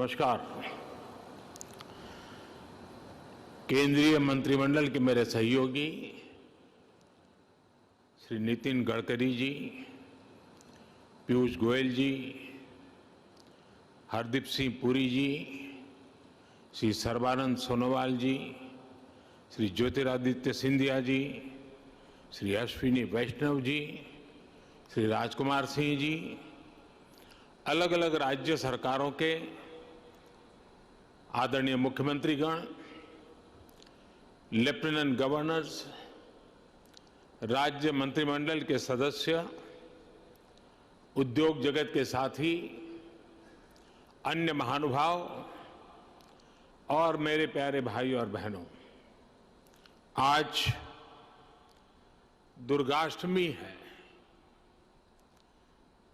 नमस्कार। केंद्रीय मंत्रिमंडल के मेरे सहयोगी श्री नितिन गडकरी जी, पीयूष गोयल जी, हरदीप सिंह पुरी जी, श्री सर्बानंद सोनोवाल जी, श्री ज्योतिरादित्य सिंधिया जी, श्री अश्विनी वैष्णव जी, श्री राजकुमार सिंह जी, अलग अलग राज्य सरकारों के आदरणीय मुख्यमंत्रीगण, लेफ्टिनेंट गवर्नर्स, राज्य मंत्रिमंडल के सदस्य, उद्योग जगत के साथी, अन्य महानुभाव और मेरे प्यारे भाई और बहनों, आज दुर्गाष्टमी है।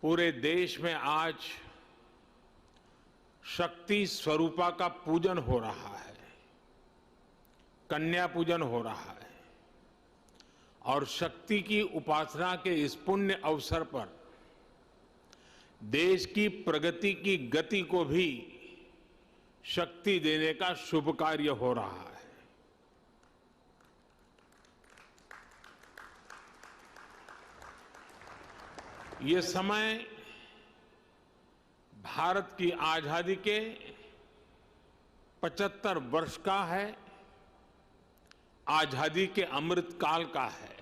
पूरे देश में आज शक्ति स्वरूपा का पूजन हो रहा है, कन्या पूजन हो रहा है और शक्ति की उपासना के इस पुण्य अवसर पर देश की प्रगति की गति को भी शक्ति देने का शुभ कार्य हो रहा है। ये समय भारत की आजादी के 75 वर्ष का है, आजादी के अमृत काल का है।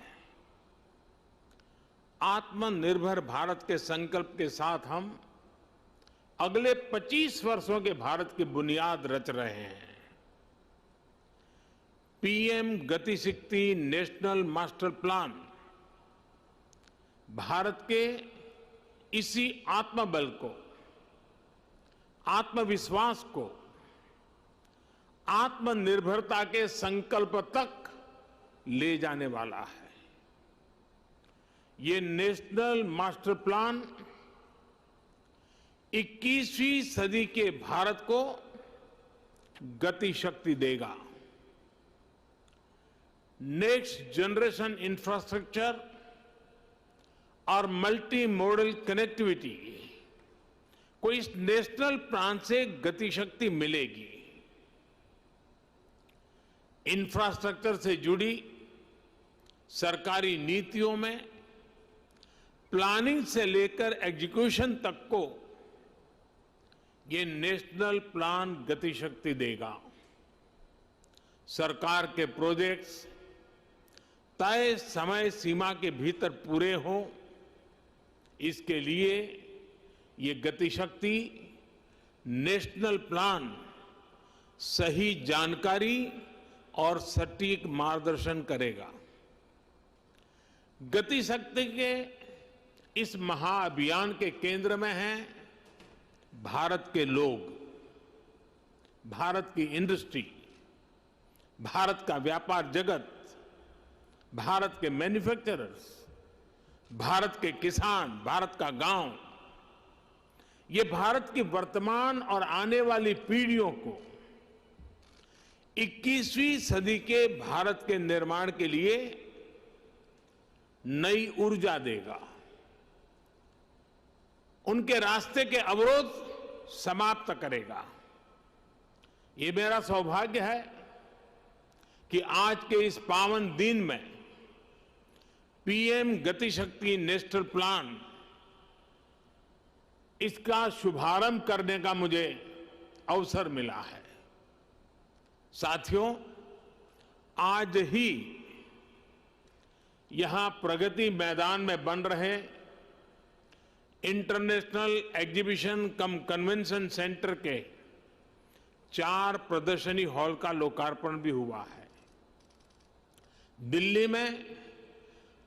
आत्मनिर्भर भारत के संकल्प के साथ हम अगले 25 वर्षों के भारत की बुनियाद रच रहे हैं। पीएम गति शक्ति नेशनल मास्टर प्लान भारत के इसी आत्मबल को, आत्मविश्वास को, आत्मनिर्भरता के संकल्प तक ले जाने वाला है। ये नेशनल मास्टर प्लान 21वीं सदी के भारत को गति शक्ति देगा। नेक्स्ट जनरेशन इंफ्रास्ट्रक्चर और मल्टी मॉडल कनेक्टिविटी को इस नेशनल प्लान से गति शक्ति मिलेगी। इंफ्रास्ट्रक्चर से जुड़ी सरकारी नीतियों में प्लानिंग से लेकर एग्जीक्यूशन तक को ये नेशनल प्लान गति शक्ति देगा। सरकार के प्रोजेक्ट्स तय समय सीमा के भीतर पूरे हों, इसके लिए ये गति शक्ति नेशनल प्लान सही जानकारी और सटीक मार्गदर्शन करेगा। गति शक्ति के इस महाअभियान के केंद्र में हैं भारत के लोग, भारत की इंडस्ट्री, भारत का व्यापार जगत, भारत के मैन्युफैक्चरर्स, भारत के किसान, भारत का गांव। ये भारत की वर्तमान और आने वाली पीढ़ियों को 21वीं सदी के भारत के निर्माण के लिए नई ऊर्जा देगा। उनके रास्ते के अवरोध समाप्त करेगा। ये मेरा सौभाग्य है कि आज के इस पावन दिन में पीएम गति शक्ति नेशनल प्लान, इसका शुभारंभ करने का मुझे अवसर मिला है। साथियों, आज ही यहां प्रगति मैदान में बन रहे इंटरनेशनल एग्जीबिशन कम कन्वेंशन सेंटर के 4 प्रदर्शनी हॉल का लोकार्पण भी हुआ है। दिल्ली में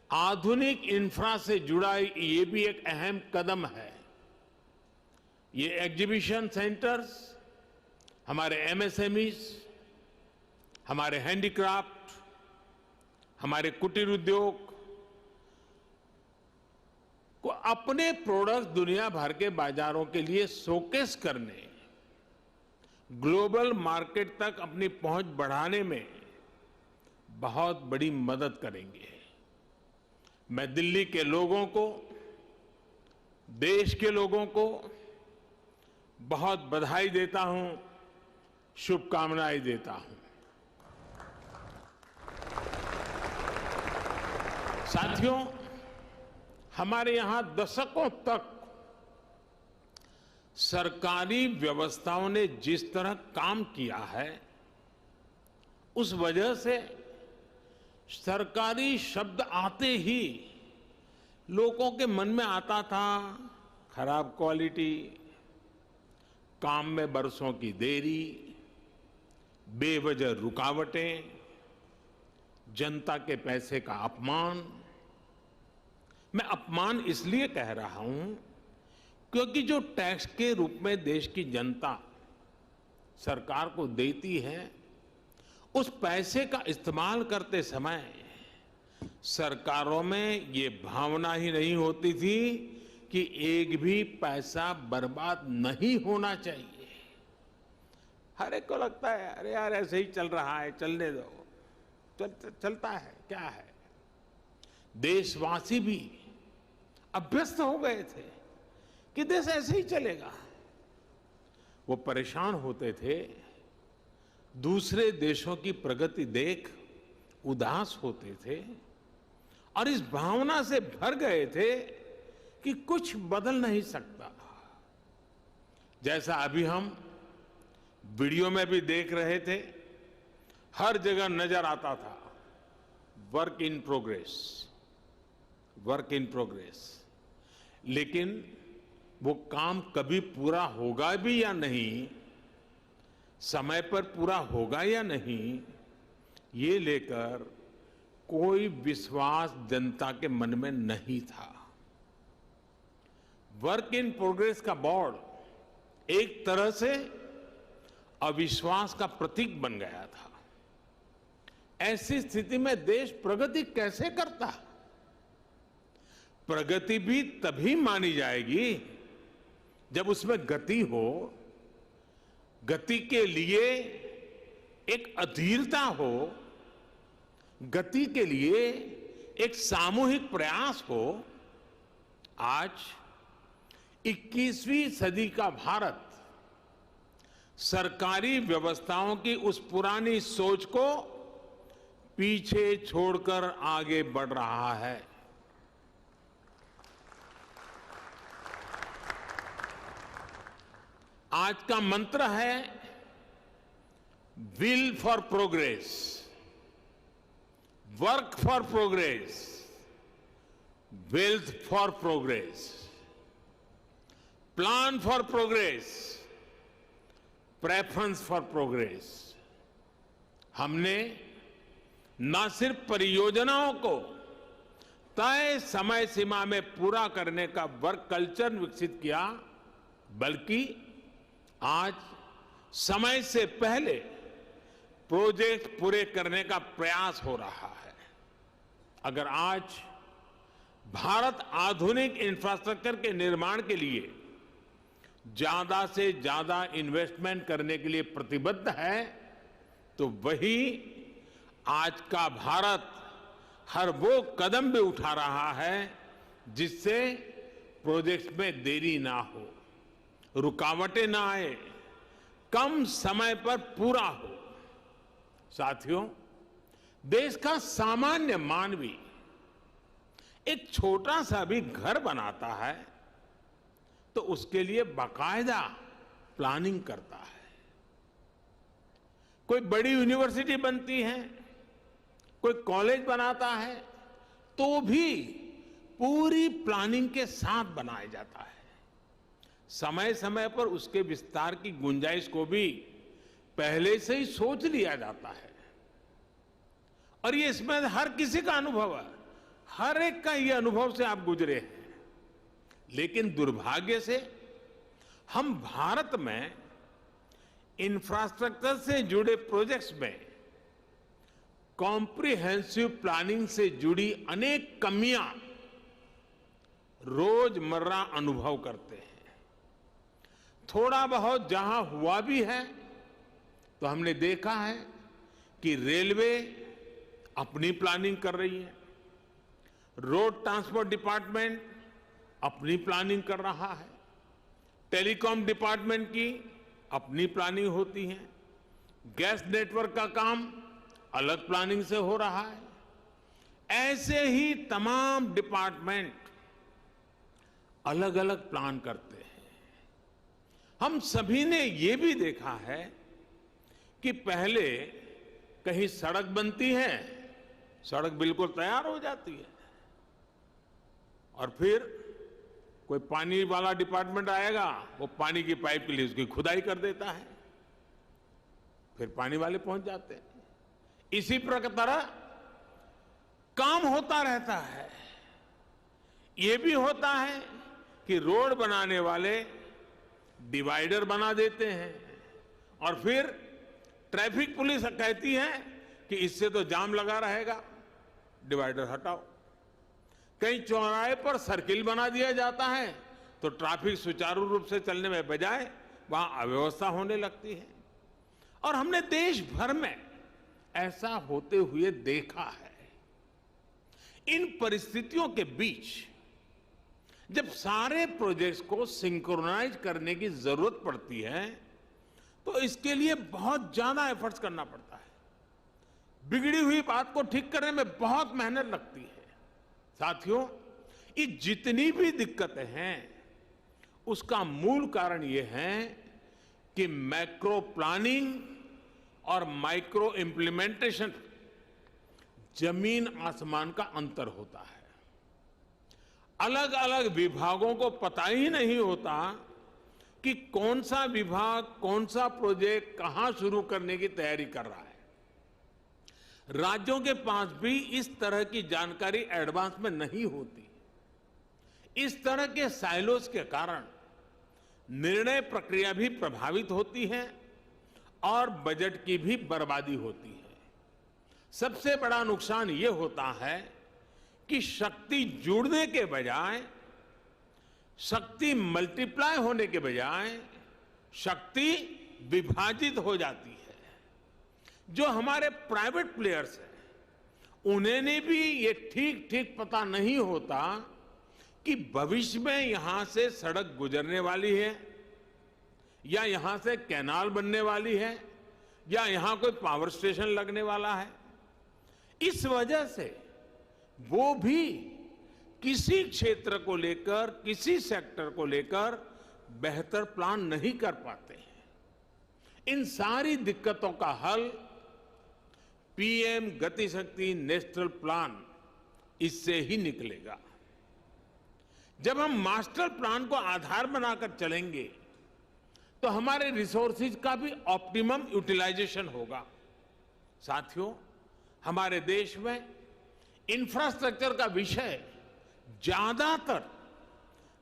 आधुनिक इंफ्रा से जुड़ा ये भी एक अहम कदम है। ये एग्जीबिशन सेंटर्स हमारे एमएसएमईज, हमारे हैंडीक्राफ्ट, हमारे कुटीर उद्योग को अपने प्रोडक्ट दुनिया भर के बाजारों के लिए शोकेस करने, ग्लोबल मार्केट तक अपनी पहुंच बढ़ाने में बहुत बड़ी मदद करेंगे। मैं दिल्ली के लोगों को, देश के लोगों को बहुत बधाई देता हूं, शुभकामनाएं देता हूं। साथियों, हमारे यहां दशकों तक सरकारी व्यवस्थाओं ने जिस तरह काम किया है, उस वजह से सरकारी शब्द आते ही लोगों के मन में आता था खराब क्वालिटी, काम में बरसों की देरी, बेवजह रुकावटें, जनता के पैसे का अपमान। मैं अपमान इसलिए कह रहा हूं क्योंकि जो टैक्स के रूप में देश की जनता सरकार को देती है, उस पैसे का इस्तेमाल करते समय सरकारों में ये भावना ही नहीं होती थी कि एक भी पैसा बर्बाद नहीं होना चाहिए। हर एक को लगता है अरे यार ऐसे ही चल रहा है, चलने दो, चलता है, क्या है। देशवासी भी अभ्यस्त हो गए थे कि देश ऐसे ही चलेगा। वो परेशान होते थे, दूसरे देशों की प्रगति देख उदास होते थे और इस भावना से भर गए थे कि कुछ बदल नहीं सकता। जैसा अभी हम वीडियो में भी देख रहे थे, हर जगह नजर आता था work in progress, work in progress. लेकिन वो काम कभी पूरा होगा भी या नहीं, समय पर पूरा होगा या नहीं, ये लेकर कोई विश्वास जनता के मन में नहीं था। वर्क इन प्रोग्रेस का बोर्ड एक तरह से अविश्वास का प्रतीक बन गया था। ऐसी स्थिति में देश प्रगति कैसे करता? प्रगति भी तभी मानी जाएगी जब उसमें गति हो, गति के लिए एक अधीरता हो, गति के लिए एक सामूहिक प्रयास हो। आज 21वीं सदी का भारत सरकारी व्यवस्थाओं की उस पुरानी सोच को पीछे छोड़कर आगे बढ़ रहा है। आज का मंत्र है will for progress, work for progress, wealth for progress, plan for progress, preference for progress. हमने न सिर्फ परियोजनाओं को तय समय सीमा में पूरा करने का वर्क कल्चर विकसित किया, बल्कि आज समय से पहले प्रोजेक्ट पूरे करने का प्रयास हो रहा है। अगर आज भारत आधुनिक इंफ्रास्ट्रक्चर के निर्माण के लिए ज्यादा से ज्यादा इन्वेस्टमेंट करने के लिए प्रतिबद्ध है, तो वही आज का भारत हर वो कदम भी उठा रहा है जिससे प्रोजेक्ट्स में देरी ना हो, रुकावटें ना आए, कम समय पर पूरा हो। साथियों, देश का सामान्य मानवी एक छोटा सा भी घर बनाता है तो उसके लिए बाकायदा प्लानिंग करता है। कोई बड़ी यूनिवर्सिटी बनती है, कोई कॉलेज बनाता है, तो भी पूरी प्लानिंग के साथ बनाया जाता है। समय समय पर उसके विस्तार की गुंजाइश को भी पहले से ही सोच लिया जाता है। और ये इसमें हर किसी का अनुभव है, हर एक का ये अनुभव से आप गुजरे हैं। लेकिन दुर्भाग्य से हम भारत में इंफ्रास्ट्रक्चर से जुड़े प्रोजेक्ट्स में कॉम्प्रिहेंसिव प्लानिंग से जुड़ी अनेक कमियां रोजमर्रा अनुभव करते हैं। थोड़ा बहुत जहां हुआ भी है तो हमने देखा है कि रेलवे अपनी प्लानिंग कर रही है, रोड ट्रांसपोर्ट डिपार्टमेंट अपनी प्लानिंग कर रहा है, टेलीकॉम डिपार्टमेंट की अपनी प्लानिंग होती है, गैस नेटवर्क का काम अलग प्लानिंग से हो रहा है। ऐसे ही तमाम डिपार्टमेंट अलग अलग प्लान करते हैं। हम सभी ने ये भी देखा है कि पहले कहीं सड़क बनती है, सड़क बिल्कुल तैयार हो जाती है, और फिर कोई पानी वाला डिपार्टमेंट आएगा, वो पानी की पाइप के लिए उसकी खुदाई कर देता है, फिर पानी वाले पहुंच जाते हैं। इसी तरह काम होता रहता है। ये भी होता है कि रोड बनाने वाले डिवाइडर बना देते हैं, और फिर ट्रैफिक पुलिस कहती है कि इससे तो जाम लगा रहेगा, डिवाइडर हटाओ। कहीं चौराहे पर सर्किल बना दिया जाता है तो ट्रैफिक सुचारू रूप से चलने में बजाय वहां अव्यवस्था होने लगती है। और हमने देश भर में ऐसा होते हुए देखा है। इन परिस्थितियों के बीच जब सारे प्रोजेक्ट्स को सिंक्रोनाइज करने की जरूरत पड़ती है तो इसके लिए बहुत ज्यादा एफर्ट्स करना पड़ता है। बिगड़ी हुई बात को ठीक करने में बहुत मेहनत लगती है। साथियों, ये जितनी भी दिक्कतें हैं उसका मूल कारण ये है कि मैक्रो प्लानिंग और माइक्रो इम्प्लीमेंटेशन जमीन आसमान का अंतर होता है। अलग अलग विभागों को पता ही नहीं होता कि कौन सा विभाग कौन सा प्रोजेक्ट कहां शुरू करने की तैयारी कर रहा है। राज्यों के पास भी इस तरह की जानकारी एडवांस में नहीं होती। इस तरह के साइलोस के कारण निर्णय प्रक्रिया भी प्रभावित होती है और बजट की भी बर्बादी होती है। सबसे बड़ा नुकसान यह होता है कि शक्ति जुड़ने के बजाय, शक्ति मल्टीप्लाई होने के बजाय शक्ति विभाजित हो जाती है। जो हमारे प्राइवेट प्लेयर्स हैं उन्हें भी ये ठीक ठीक पता नहीं होता कि भविष्य में यहां से सड़क गुजरने वाली है, या यहां से कैनाल बनने वाली है, या यहां कोई पावर स्टेशन लगने वाला है। इस वजह से वो भी किसी क्षेत्र को लेकर, किसी सेक्टर को लेकर बेहतर प्लान नहीं कर पाते हैं। इन सारी दिक्कतों का हल पीएम गति शक्ति नेशनल प्लान इससे ही निकलेगा। जब हम मास्टर प्लान को आधार बनाकर चलेंगे तो हमारे रिसोर्सेज का भी ऑप्टिमम यूटिलाइजेशन होगा। साथियों, हमारे देश में इंफ्रास्ट्रक्चर का विषय ज्यादातर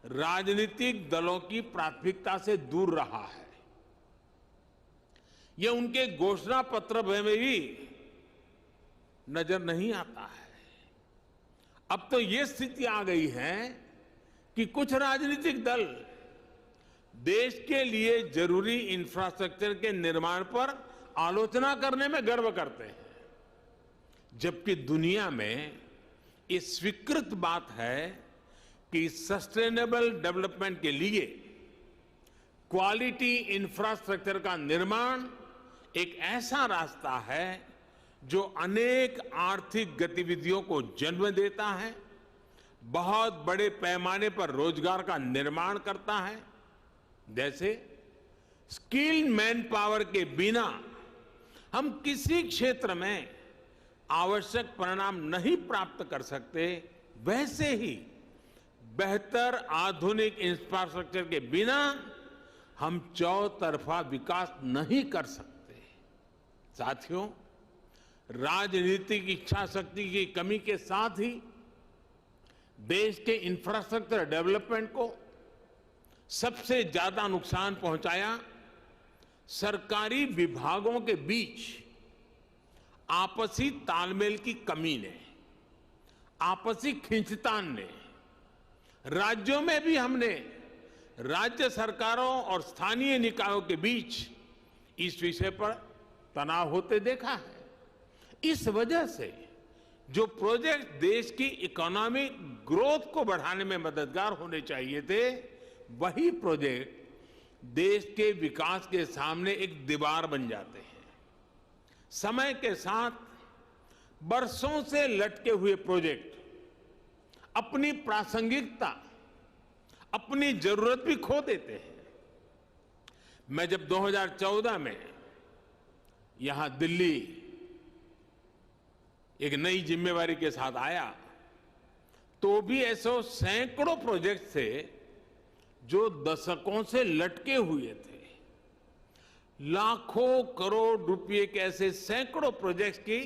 राजनीतिक दलों की प्राथमिकता से दूर रहा है। यह उनके घोषणा पत्र में भी नजर नहीं आता है। अब तो यह स्थिति आ गई है कि कुछ राजनीतिक दल देश के लिए जरूरी इंफ्रास्ट्रक्चर के निर्माण पर आलोचना करने में गर्व करते हैं, जबकि दुनिया में ये स्वीकृत बात है कि सस्टेनेबल डेवलपमेंट के लिए क्वालिटी इंफ्रास्ट्रक्चर का निर्माण एक ऐसा रास्ता है जो अनेक आर्थिक गतिविधियों को जन्म देता है, बहुत बड़े पैमाने पर रोजगार का निर्माण करता है। जैसे स्किल्ड मैन पावर के बिना हम किसी क्षेत्र में आवश्यक परिणाम नहीं प्राप्त कर सकते, वैसे ही बेहतर आधुनिक इंफ्रास्ट्रक्चर के बिना हम चौतरफा विकास नहीं कर सकते। साथियों, राजनीतिक इच्छा शक्ति की कमी के साथ ही देश के इंफ्रास्ट्रक्चर डेवलपमेंट को सबसे ज्यादा नुकसान पहुंचाया सरकारी विभागों के बीच आपसी तालमेल की कमी ने, आपसी खींचतान ने। राज्यों में भी हमने राज्य सरकारों और स्थानीय निकायों के बीच इस विषय पर तनाव होते देखा है। इस वजह से जो प्रोजेक्ट देश की इकोनॉमिक ग्रोथ को बढ़ाने में मददगार होने चाहिए थे, वही प्रोजेक्ट देश के विकास के सामने एक दीवार बन जाते हैं। समय के साथ बरसों से लटके हुए प्रोजेक्ट अपनी प्रासंगिकता, अपनी जरूरत भी खो देते हैं। मैं जब 2014 में यहां दिल्ली एक नई जिम्मेवारी के साथ आया, तो भी ऐसे सैकड़ों प्रोजेक्ट थे जो दशकों से लटके हुए थे। लाखों करोड़ रुपए के ऐसे सैकड़ों प्रोजेक्ट्स की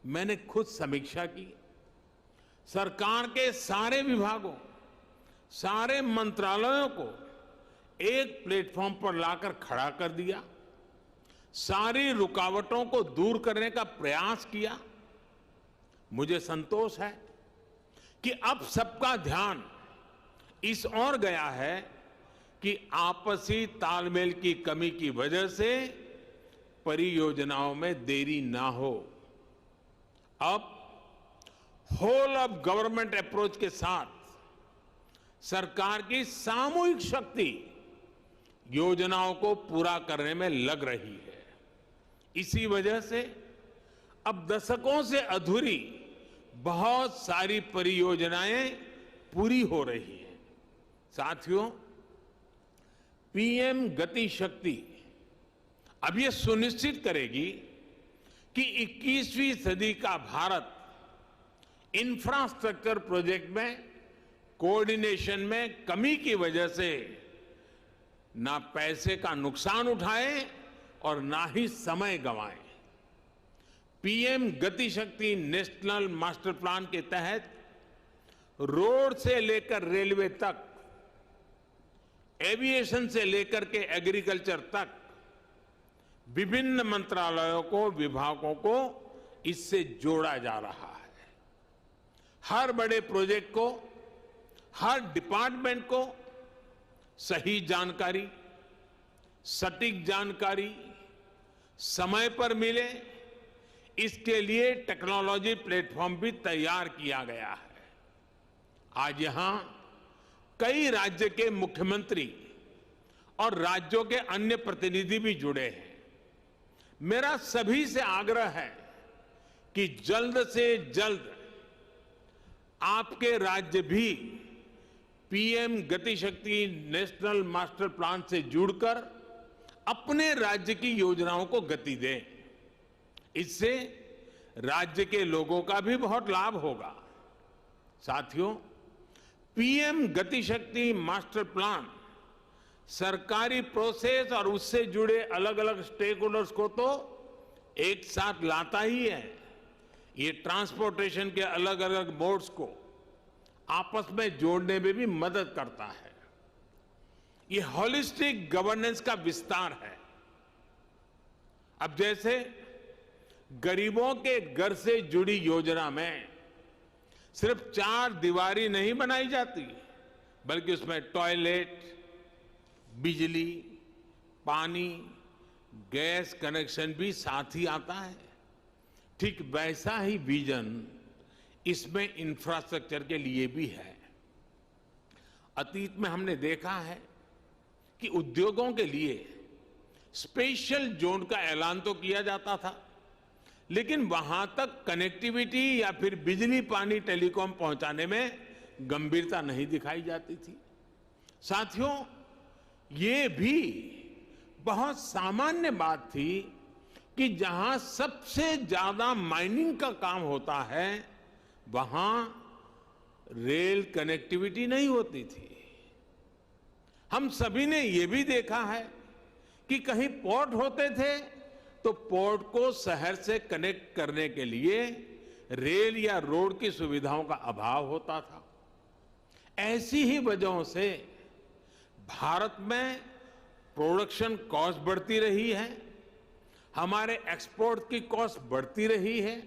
मैंने खुद समीक्षा की। सरकार के सारे विभागों, सारे मंत्रालयों को एक प्लेटफॉर्म पर लाकर खड़ा कर दिया, सारी रुकावटों को दूर करने का प्रयास किया। मुझे संतोष है कि अब सबका ध्यान इस ओर गया है कि आपसी तालमेल की कमी की वजह से परियोजनाओं में देरी ना हो। अब होल ऑफ गवर्नमेंट अप्रोच के साथ सरकार की सामूहिक शक्ति योजनाओं को पूरा करने में लग रही है। इसी वजह से अब दशकों से अधूरी बहुत सारी परियोजनाएं पूरी हो रही हैं। साथियों, पीएम गति शक्ति अब ये सुनिश्चित करेगी कि 21वीं सदी का भारत इंफ्रास्ट्रक्चर प्रोजेक्ट में कोऑर्डिनेशन में कमी की वजह से ना पैसे का नुकसान उठाए और ना ही समय गंवाए। पीएम गति शक्ति नेशनल मास्टर प्लान के तहत रोड से लेकर रेलवे तक, एविएशन से लेकर के एग्रीकल्चर तक विभिन्न मंत्रालयों को, विभागों को इससे जोड़ा जा रहा है। हर बड़े प्रोजेक्ट को, हर डिपार्टमेंट को सही जानकारी, सटीक जानकारी समय पर मिले, इसके लिए टेक्नोलॉजी प्लेटफॉर्म भी तैयार किया गया है। आज यहां कई राज्य के मुख्यमंत्री और राज्यों के अन्य प्रतिनिधि भी जुड़े हैं। मेरा सभी से आग्रह है कि जल्द से जल्द आपके राज्य भी पीएम गति शक्ति नेशनल मास्टर प्लान से जुड़कर अपने राज्य की योजनाओं को गति दें। इससे राज्य के लोगों का भी बहुत लाभ होगा। साथियों, पीएम गति शक्ति मास्टर प्लान सरकारी प्रोसेस और उससे जुड़े अलग अलग स्टेक होल्डर्स को तो एक साथ लाता ही है। ये ट्रांसपोर्टेशन के अलग अलग मोड्स को आपस में जोड़ने में भी मदद करता है। ये होलिस्टिक गवर्नेंस का विस्तार है। अब जैसे गरीबों के घर से जुड़ी योजना में सिर्फ 4 दीवारी नहीं बनाई जाती, बल्कि उसमें टॉयलेट, बिजली, पानी, गैस कनेक्शन भी साथ ही आता है। ठीक वैसा ही विजन इसमें इंफ्रास्ट्रक्चर के लिए भी है। अतीत में हमने देखा है कि उद्योगों के लिए स्पेशल जोन का ऐलान तो किया जाता था, लेकिन वहां तक कनेक्टिविटी या फिर बिजली, पानी, टेलीकॉम पहुंचाने में गंभीरता नहीं दिखाई जाती थी। साथियों, ये भी बहुत सामान्य बात थी कि जहां सबसे ज्यादा माइनिंग का काम होता है, वहां रेल कनेक्टिविटी नहीं होती थी। हम सभी ने यह भी देखा है कि कहीं पोर्ट होते थे तो पोर्ट को शहर से कनेक्ट करने के लिए रेल या रोड की सुविधाओं का अभाव होता था। ऐसी ही वजहों से भारत में प्रोडक्शन कॉस्ट बढ़ती रही है, हमारे एक्सपोर्ट की कॉस्ट बढ़ती रही है,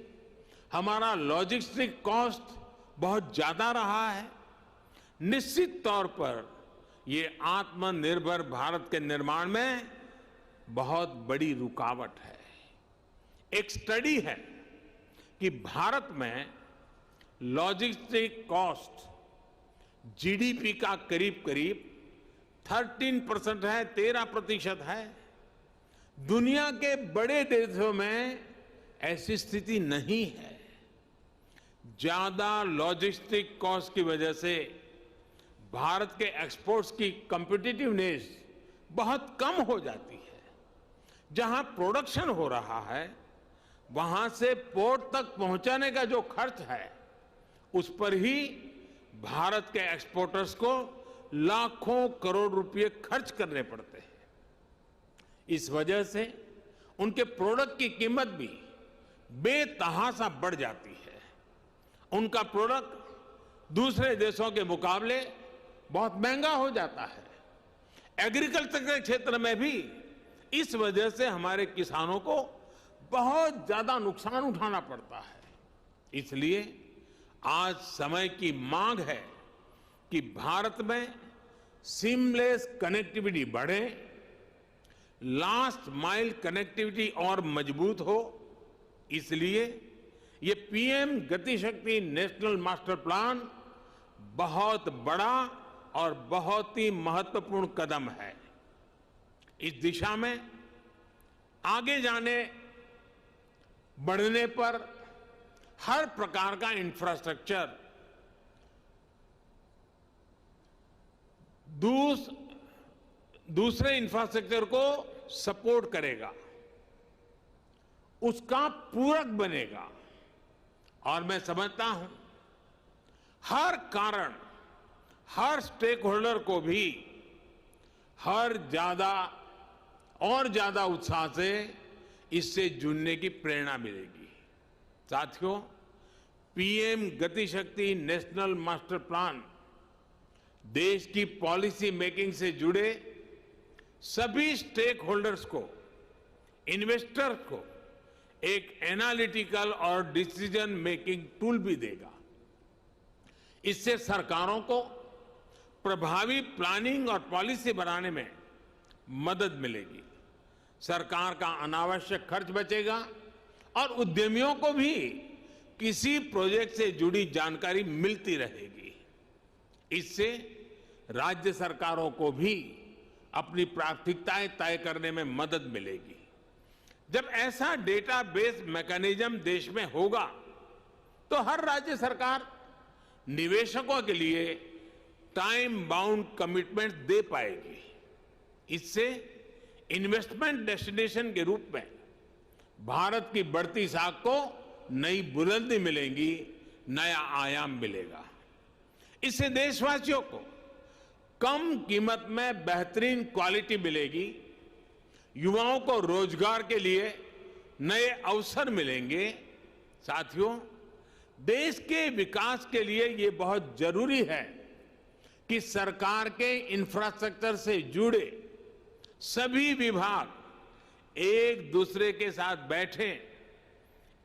हमारा लॉजिस्टिक कॉस्ट बहुत ज्यादा रहा है। निश्चित तौर पर ये आत्मनिर्भर भारत के निर्माण में बहुत बड़ी रुकावट है। एक स्टडी है कि भारत में लॉजिस्टिक कॉस्ट जीडीपी का करीब करीब 13% है, 13% है। दुनिया के बड़े देशों में ऐसी स्थिति नहीं है। ज्यादा लॉजिस्टिक कॉस्ट की वजह से भारत के एक्सपोर्ट्स की कॉम्पिटिटिवनेस बहुत कम हो जाती है। जहां प्रोडक्शन हो रहा है वहां से पोर्ट तक पहुंचाने का जो खर्च है उस पर ही भारत के एक्सपोर्टर्स को लाखों करोड़ रुपए खर्च करने पड़ते हैं। इस वजह से उनके प्रोडक्ट की कीमत भी बेतहाशा बढ़ जाती है। उनका प्रोडक्ट दूसरे देशों के मुकाबले बहुत महंगा हो जाता है। एग्रीकल्चर के क्षेत्र में भी इस वजह से हमारे किसानों को बहुत ज्यादा नुकसान उठाना पड़ता है। इसलिए आज समय की मांग है कि भारत में सीमलेस कनेक्टिविटी बढ़े, लास्ट माइल कनेक्टिविटी और मजबूत हो। इसलिए ये पीएम गति शक्ति नेशनल मास्टर प्लान बहुत बड़ा और बहुत ही महत्वपूर्ण कदम है। इस दिशा में आगे जाने बढ़ने पर हर प्रकार का इंफ्रास्ट्रक्चर दूसरे इंफ्रास्ट्रक्चर को सपोर्ट करेगा, उसका पूरक बनेगा। और मैं समझता हूं हर कारण, हर स्टेक होल्डर को भी ज्यादा उत्साह से इससे जुड़ने की प्रेरणा मिलेगी। साथियों, पीएम गति शक्ति नेशनल मास्टर प्लान देश की पॉलिसी मेकिंग से जुड़े सभी स्टेक होल्डर्स को, इन्वेस्टर्स को एक एनालिटिकल और डिसीजन मेकिंग टूल भी देगा। इससे सरकारों को प्रभावी प्लानिंग और पॉलिसी बनाने में मदद मिलेगी। सरकार का अनावश्यक खर्च बचेगा और उद्यमियों को भी किसी प्रोजेक्ट से जुड़ी जानकारी मिलती रहेगी। इससे राज्य सरकारों को भी अपनी प्राथमिकताएं तय करने में मदद मिलेगी। जब ऐसा डेटाबेस मैकेनिज्म देश में होगा तो हर राज्य सरकार निवेशकों के लिए टाइम बाउंड कमिटमेंट दे पाएगी। इससे इन्वेस्टमेंट डेस्टिनेशन के रूप में भारत की बढ़ती साख को नई बुलंदी मिलेगी, नया आयाम मिलेगा। इससे देशवासियों को कम कीमत में बेहतरीन क्वालिटी मिलेगी, युवाओं को रोजगार के लिए नए अवसर मिलेंगे। साथियों, देश के विकास के लिए ये बहुत जरूरी है कि सरकार के इंफ्रास्ट्रक्चर से जुड़े सभी विभाग एक दूसरे के साथ बैठें,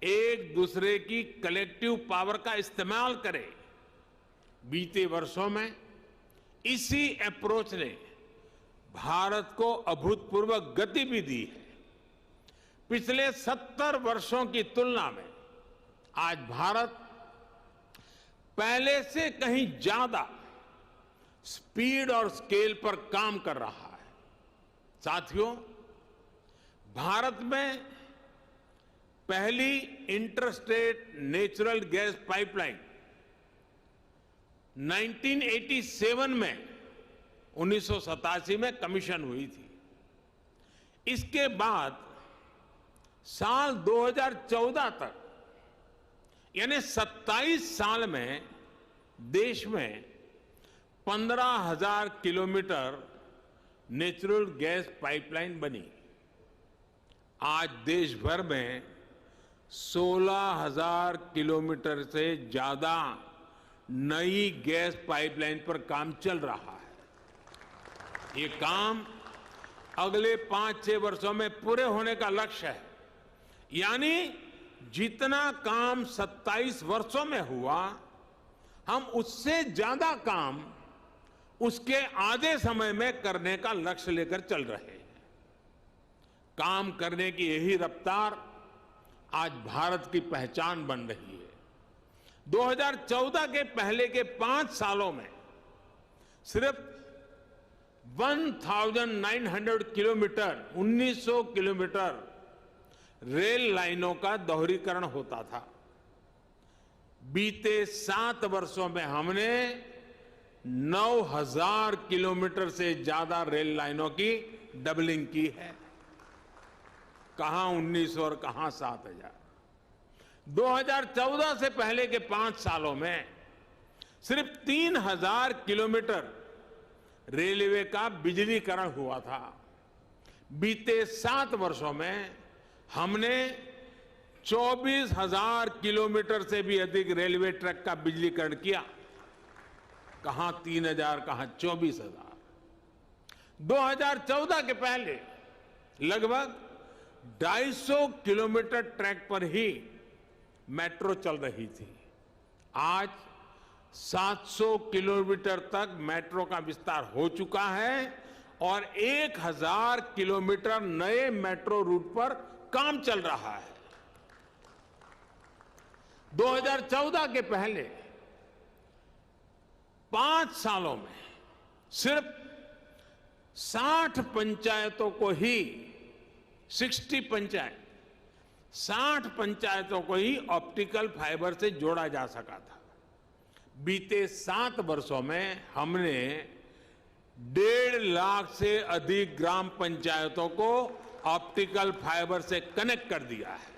एक दूसरे की कलेक्टिव पावर का इस्तेमाल करें। बीते वर्षों में इसी अप्रोच ने भारत को अभूतपूर्व गति भी दी है। पिछले 70 वर्षों की तुलना में आज भारत पहले से कहीं ज्यादा स्पीड और स्केल पर काम कर रहा है। साथियों, भारत में पहली इंटरस्टेट नेचुरल गैस पाइपलाइन 1987 में 1987 में कमीशन हुई थी। इसके बाद साल 2014 तक यानी 27 साल में देश में 15,000 किलोमीटर नेचुरल गैस पाइपलाइन बनी। आज देश भर में 16,000 किलोमीटर से ज्यादा नई गैस पाइपलाइन पर काम चल रहा है। ये काम अगले 5-6 वर्षों में पूरे होने का लक्ष्य है। यानी जितना काम 27 वर्षों में हुआ, हम उससे ज्यादा काम उसके आधे समय में करने का लक्ष्य लेकर चल रहे हैं। काम करने की यही रफ्तार आज भारत की पहचान बन रही है। 2014 के पहले के 5 सालों में सिर्फ 1900 किलोमीटर 1900 किलोमीटर रेल लाइनों का दोहरीकरण होता था। बीते 7 वर्षों में हमने 9000 किलोमीटर से ज्यादा रेल लाइनों की डबलिंग की है। कहां 1900 और कहां 7000। 2014 से पहले के 5 सालों में सिर्फ 3000 किलोमीटर रेलवे का बिजलीकरण हुआ था। बीते 7 वर्षों में हमने 24,000 किलोमीटर से भी अधिक रेलवे ट्रैक का बिजलीकरण किया। कहां 3,000, कहां 24,000। 2014 के पहले लगभग 250 किलोमीटर ट्रैक पर ही मेट्रो चल रही थी। आज 700 किलोमीटर तक मेट्रो का विस्तार हो चुका है और 1000 किलोमीटर नए मेट्रो रूट पर काम चल रहा है। 2014 के पहले 5 सालों में सिर्फ 60 पंचायतों को ही 60 पंचायतों को ही ऑप्टिकल फाइबर से जोड़ा जा सका था। बीते 7 वर्षों में हमने 1.5 लाख से अधिक ग्राम पंचायतों को ऑप्टिकल फाइबर से कनेक्ट कर दिया है।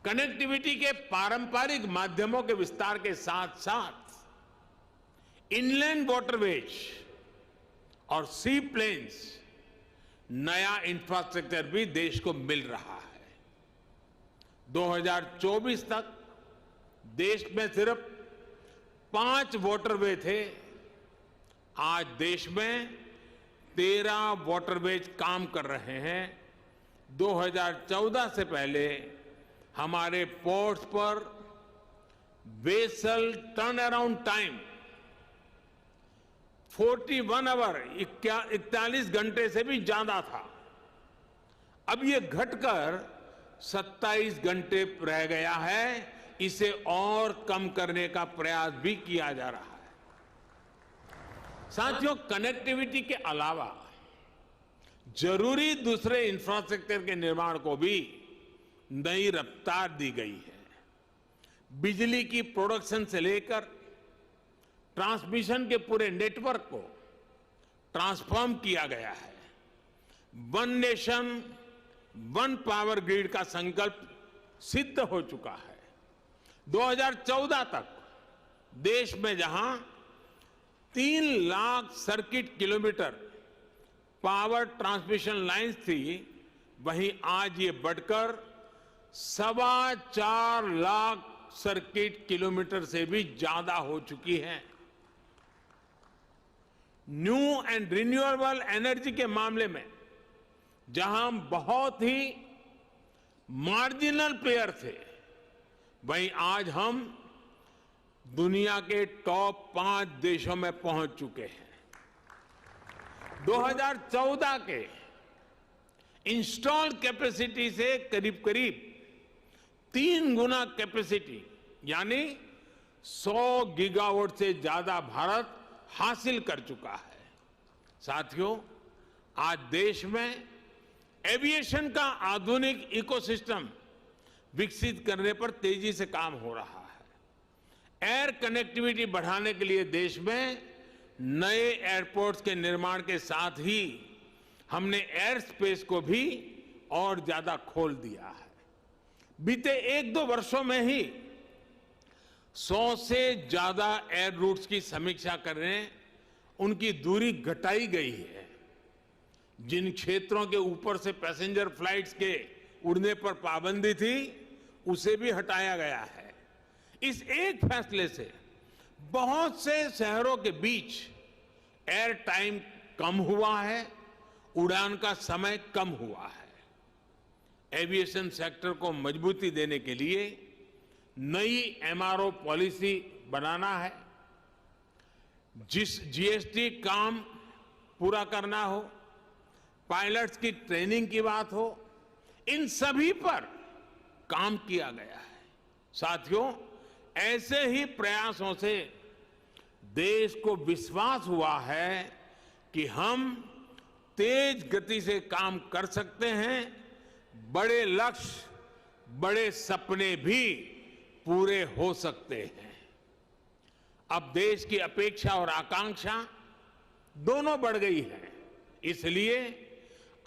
कनेक्टिविटी के पारंपरिक माध्यमों के विस्तार के साथ साथ इनलैंड वाटरवेज और सी प्लेन्स नया इंफ्रास्ट्रक्चर भी देश को मिल रहा है। 2024 तक देश में सिर्फ 5 वाटरवे थे। आज देश में 13 वाटरवेज काम कर रहे हैं। 2014 से पहले हमारे पोर्ट्स पर vessel turn around time 41 hour 41 घंटे से भी ज्यादा था। अब ये घटकर 27 घंटे रह गया है। इसे और कम करने का प्रयास भी किया जा रहा है। साथियों, कनेक्टिविटी के अलावा जरूरी दूसरे इंफ्रास्ट्रक्चर के निर्माण को भी नई रफ्तार दी गई है। बिजली की प्रोडक्शन से लेकर ट्रांसमिशन के पूरे नेटवर्क को ट्रांसफॉर्म किया गया है। One nation one power grid का संकल्प सिद्ध हो चुका है। 2014 तक देश में जहां 3 lakh circuit kilometre power transmission lines थी, वहीं आज ये बढ़कर 4.25 लाख सर्किट किलोमीटर से भी ज्यादा हो चुकी है। न्यू एंड रिन्यूएबल एनर्जी के मामले में जहां बहुत ही मार्जिनल प्लेयर थे, वहीं आज हम दुनिया के टॉप 5 देशों में पहुंच चुके हैं। 2014 के इंस्टॉल्ड कैपेसिटी से करीब करीब 3 गुना कैपेसिटी यानी 100 गीगावाट से ज्यादा भारत हासिल कर चुका है। साथियों, आज देश में एविएशन का आधुनिक इकोसिस्टम विकसित करने पर तेजी से काम हो रहा है। एयर कनेक्टिविटी बढ़ाने के लिए देश में नए एयरपोर्ट्स के निर्माण के साथ ही हमने एयर स्पेस को भी और ज्यादा खोल दिया है। बीते 1-2 वर्षों में ही 100 से ज्यादा एयर रूट्स की समीक्षा करने उनकी दूरी घटाई गई है। जिन क्षेत्रों के ऊपर से पैसेंजर फ्लाइट्स के उड़ने पर पाबंदी थी, उसे भी हटाया गया है। इस एक फैसले से बहुत से शहरों के बीच एयर टाइम कम हुआ है, उड़ान का समय कम हुआ है। एविएशन सेक्टर को मजबूती देने के लिए नई एमआरओ पॉलिसी बनाना है। जिस जीएसटी काम पूरा करना हो, पायलट्स की ट्रेनिंग की बात हो, इन सभी पर काम किया गया है। साथियों, ऐसे ही प्रयासों से देश को विश्वास हुआ है कि हम तेज गति से काम कर सकते हैं, बड़े लक्ष्य, बड़े सपने भी पूरे हो सकते हैं। अब देश की अपेक्षा और आकांक्षा दोनों बढ़ गई है। इसलिए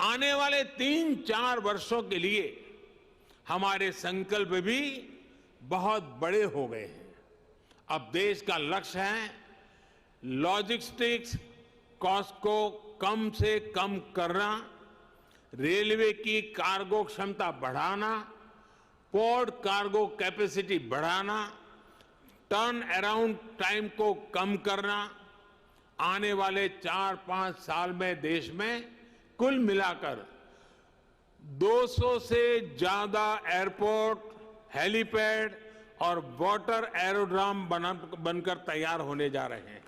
आने वाले 3-4 वर्षों के लिए हमारे संकल्प भी बहुत बड़े हो गए हैं। अब देश का लक्ष्य है लॉजिस्टिक्स कॉस्ट को कम से कम करना, रेलवे की कार्गो क्षमता बढ़ाना, पोर्ट कार्गो कैपेसिटी बढ़ाना, टर्न अराउंड टाइम को कम करना। आने वाले 4-5 साल में देश में कुल मिलाकर 200 से ज्यादा एयरपोर्ट, हेलीपैड और वाटर एरोड्रम बनकर तैयार होने जा रहे हैं।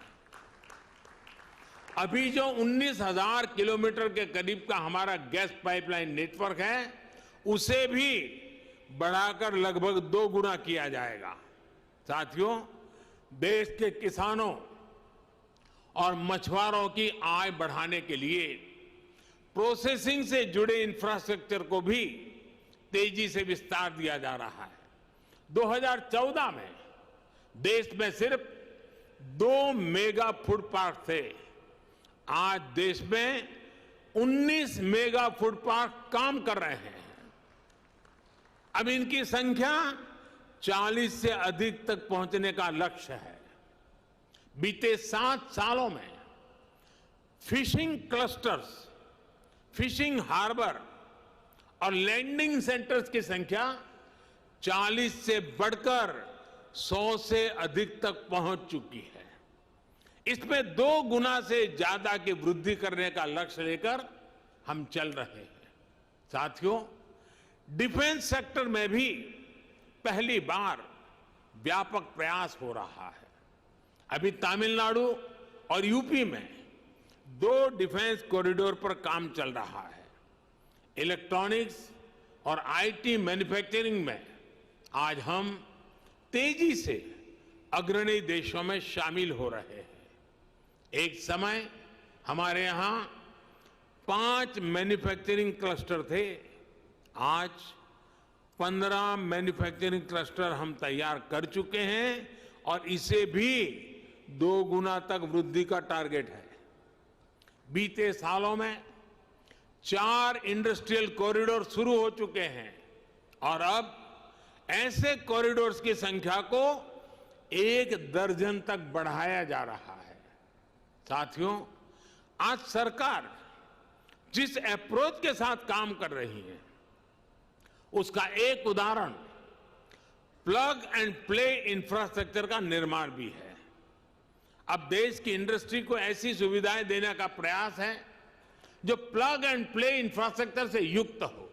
अभी जो 19,000 किलोमीटर के करीब का हमारा गैस पाइपलाइन नेटवर्क है, उसे भी बढ़ाकर लगभग 2 गुना किया जाएगा। साथियों, देश के किसानों और मछुआरों की आय बढ़ाने के लिए प्रोसेसिंग से जुड़े इंफ्रास्ट्रक्चर को भी तेजी से विस्तार दिया जा रहा है। 2014 में देश में सिर्फ 2 मेगा फूड पार्क थे। आज देश में 19 मेगा फूड पार्क काम कर रहे हैं। अब इनकी संख्या 40 से अधिक तक पहुंचने का लक्ष्य है। बीते 7 सालों में फिशिंग क्लस्टर्स, फिशिंग हार्बर और लैंडिंग सेंटर्स की संख्या 40 से बढ़कर 100 से अधिक तक पहुंच चुकी है। इसमें 2 गुना से ज्यादा की वृद्धि करने का लक्ष्य लेकर हम चल रहे हैं। साथियों, डिफेंस सेक्टर में भी पहली बार व्यापक प्रयास हो रहा है। अभी तमिलनाडु और यूपी में 2 डिफेंस कॉरिडोर पर काम चल रहा है। इलेक्ट्रॉनिक्स और आईटी मैन्युफैक्चरिंग में आज हम तेजी से अग्रणी देशों में शामिल हो रहे हैं। एक समय हमारे यहां 5 मैन्युफैक्चरिंग क्लस्टर थे। आज 15 मैन्युफैक्चरिंग क्लस्टर हम तैयार कर चुके हैं और इसे भी 2 गुना तक वृद्धि का टारगेट है। बीते सालों में 4 इंडस्ट्रियल कॉरिडोर शुरू हो चुके हैं और अब ऐसे कॉरिडोर्स की संख्या को 1 दर्जन तक बढ़ाया जा रहा है। साथियों, आज सरकार जिस अप्रोच के साथ काम कर रही है, उसका एक उदाहरण प्लग एंड प्ले इंफ्रास्ट्रक्चर का निर्माण भी है। अब देश की इंडस्ट्री को ऐसी सुविधाएं देने का प्रयास है जो प्लग एंड प्ले इंफ्रास्ट्रक्चर से युक्त हो,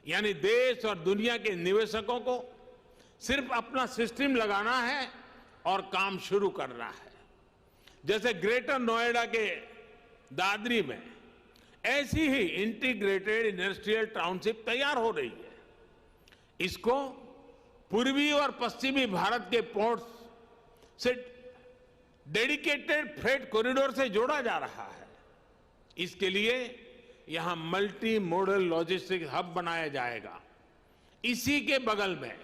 यानी देश और दुनिया के निवेशकों को सिर्फ अपना सिस्टम लगाना है और काम शुरू करना है। जैसे ग्रेटर नोएडा के दादरी में ऐसी ही इंटीग्रेटेड इंडस्ट्रियल टाउनशिप तैयार हो रही है। इसको पूर्वी और पश्चिमी भारत के पोर्ट्स से डेडिकेटेड फ्रेट कॉरिडोर से जोड़ा जा रहा है। इसके लिए यहां मल्टी मॉडल लॉजिस्टिक हब बनाया जाएगा। इसी के बगल में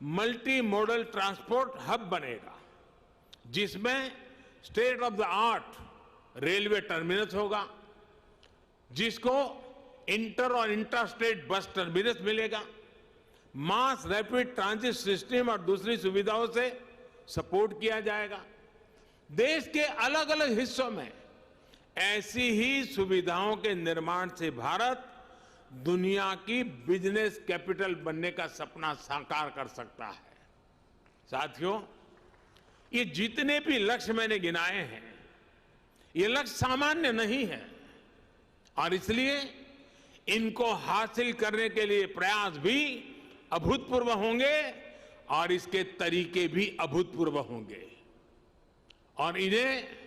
मल्टी मॉडल ट्रांसपोर्ट हब बनेगा, जिसमें state of the art railway terminus होगा, जिसको इंटर और इंट्रास्टेट बस टर्मिनस मिलेगा, मास रैपिड ट्रांजिट सिस्टम और दूसरी सुविधाओं से सपोर्ट किया जाएगा। देश के अलग अलग हिस्सों में ऐसी ही सुविधाओं के निर्माण से भारत दुनिया की बिजनेस कैपिटल बनने का सपना साकार कर सकता है। साथियों, ये जितने भी लक्ष्य मैंने गिनाए हैं, ये लक्ष्य सामान्य नहीं है और इसलिए इनको हासिल करने के लिए प्रयास भी अभूतपूर्व होंगे और इसके तरीके भी अभूतपूर्व होंगे और इन्हें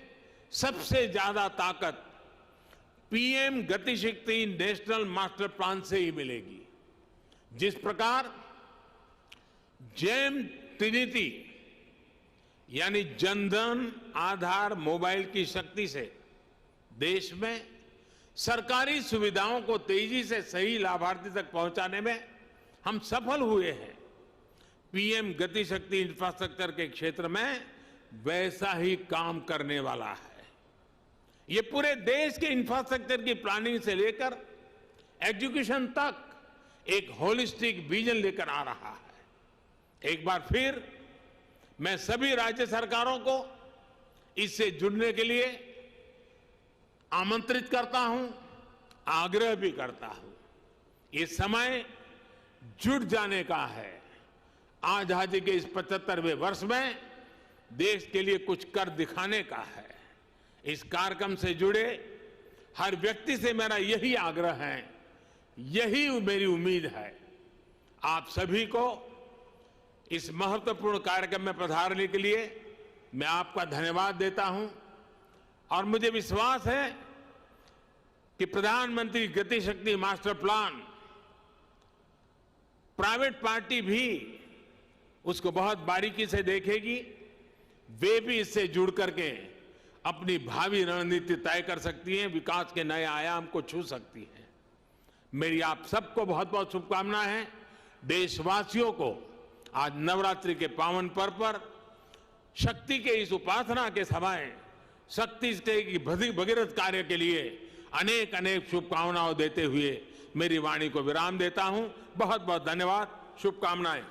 सबसे ज्यादा ताकत PM Gatishakti national master plan से ही मिलेगी। जिस प्रकार जेम ट्रिनिटी यानी जनधन आधार मोबाइल की शक्ति से देश में सरकारी सुविधाओं को तेजी से सही लाभार्थी तक पहुंचाने में हम सफल हुए हैं। पीएम गति शक्ति इंफ्रास्ट्रक्चर के क्षेत्र में वैसा ही काम करने वाला है। ये पूरे देश के इंफ्रास्ट्रक्चर की प्लानिंग से लेकर एजुकेशन तक एक होलिस्टिक विजन लेकर आ रहा है। एक बार फिर मैं सभी राज्य सरकारों को इससे जुड़ने के लिए आमंत्रित करता हूं, आग्रह भी करता हूं। ये समय जुट जाने का है। आजादी के इस 75वें वर्ष में देश के लिए कुछ कर दिखाने का है। इस कार्यक्रम से जुड़े हर व्यक्ति से मेरा यही आग्रह है, यही मेरी उम्मीद है। आप सभी को इस महत्वपूर्ण कार्यक्रम में पधारने के लिए मैं आपका धन्यवाद देता हूं और मुझे विश्वास है कि प्रधानमंत्री गति शक्ति मास्टर प्लान प्राइवेट पार्टी भी उसको बहुत बारीकी से देखेगी। वे भी इससे जुड़ करके अपनी भावी रणनीति तय कर सकती हैं, विकास के नए आयाम को छू सकती हैं। मेरी आप सबको बहुत बहुत शुभकामनाएं हैं। देशवासियों को आज नवरात्रि के पावन पर्व पर शक्ति के इस उपासना के समय शक्ति की भगीरथ कार्य के लिए अनेक अनेक शुभकामनाओं देते हुए मेरी वाणी को विराम देता हूं। बहुत बहुत धन्यवाद, शुभकामनाएं।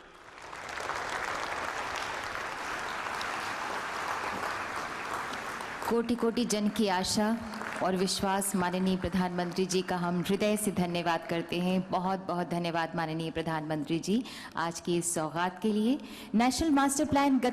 कोटि कोटि जन की आशा और विश्वास माननीय प्रधानमंत्री जी का हम हृदय से धन्यवाद करते हैं। बहुत बहुत धन्यवाद माननीय प्रधानमंत्री जी आज की इस सौगात के लिए। नेशनल मास्टर प्लान गति